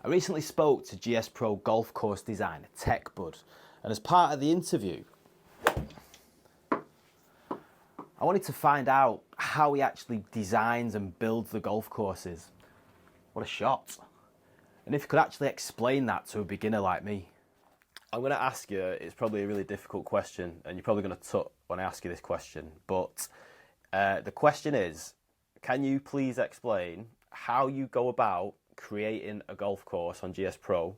I recently spoke to GSPro golf course designer TekBud, and as part of the interview, I wanted to find out how he actually designs and builds the golf courses. What a shot. And if you could actually explain that to a beginner like me. I'm going to ask you, it's probably a really difficult question, and you're probably going to tut when I ask you this question, but the question is, can you please explain how you go about creating a golf course on GSPro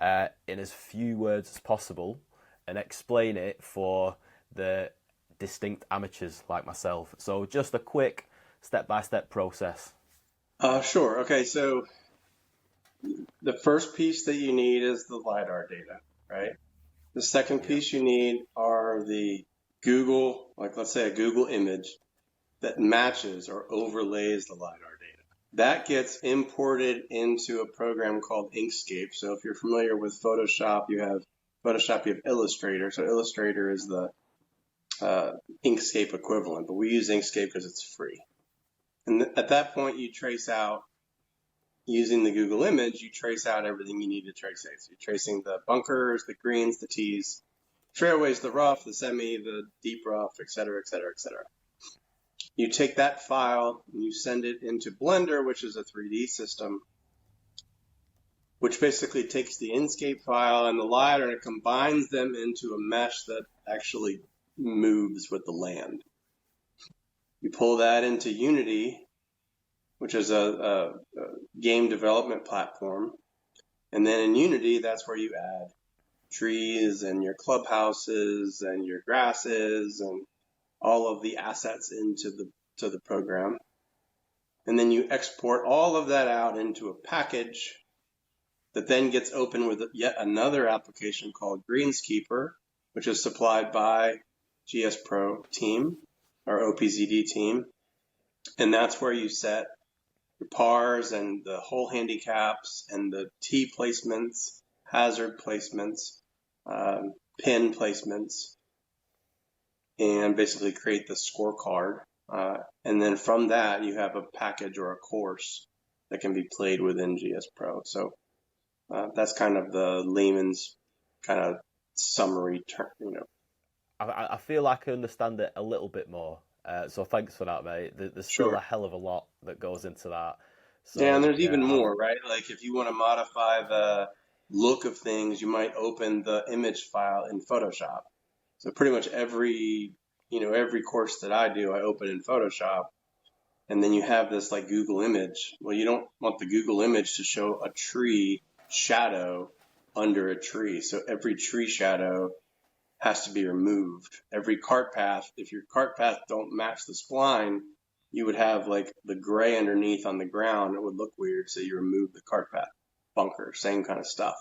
in as few words as possible, and explain it for the distinct amateurs like myself? So just a quick step-by-step process. Sure. Okay, so the first piece that you need is the LiDAR data, right? The second piece you need are the Google, like let's say a Google image that matches or overlays the LiDAR data. That gets imported into a program called Inkscape. So if you're familiar with Photoshop, you have Illustrator. So Illustrator is the Inkscape equivalent, but we use Inkscape because it's free. And at that point, you trace out, using the Google image, you trace out everything you need to trace out. So you're tracing the bunkers, the greens, the tees, fairways, the rough, the semi, the deep rough, et cetera, et cetera, et cetera. You take that file and you send it into Blender, which is a 3D system, which basically takes the Inkscape file and the LiDAR and it combines them into a mesh that actually moves with the land. You pull that into Unity, which is a game development platform. And then in Unity, that's where you add trees and your clubhouses and your grasses and all of the assets into the program. And then you export all of that out into a package that then gets opened with yet another application called Greenskeeper, which is supplied by GSPro team or OPZD team. And that's where you set your pars and the hole handicaps and the tee placements, hazard placements, pin placements, and basically create the scorecard. And then from that, you have a package or a course that can be played within GSPro. So that's kind of the layman's kind of summary term, I feel like I understand it a little bit more. So thanks for that, mate. There's still a hell of a lot that goes into that. So, yeah, and there's even more, right? Like if you want to modify the look of things, you might open the image file in Photoshop. So pretty much every course that I do, I open in Photoshop. And then you have this like Google image. Well, you don't want the Google image to show a tree shadow under a tree. So every tree shadow has to be removed. Every cart path, if your cart path don't match the spline, you would have like the gray underneath on the ground. It would look weird. So you remove the cart path. Bunker, same kind of stuff.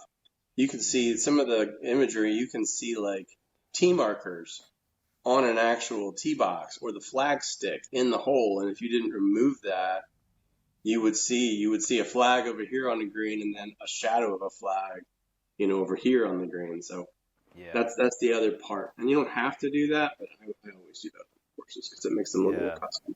You can see some of the imagery, you can see like tee markers on an actual tee box or the flag stick in the hole. And if you didn't remove that, you would see a flag over here on the green and then a shadow of a flag, over here on the green. So that's the other part. And you don't have to do that, but I always do that on courses because it makes them look more custom.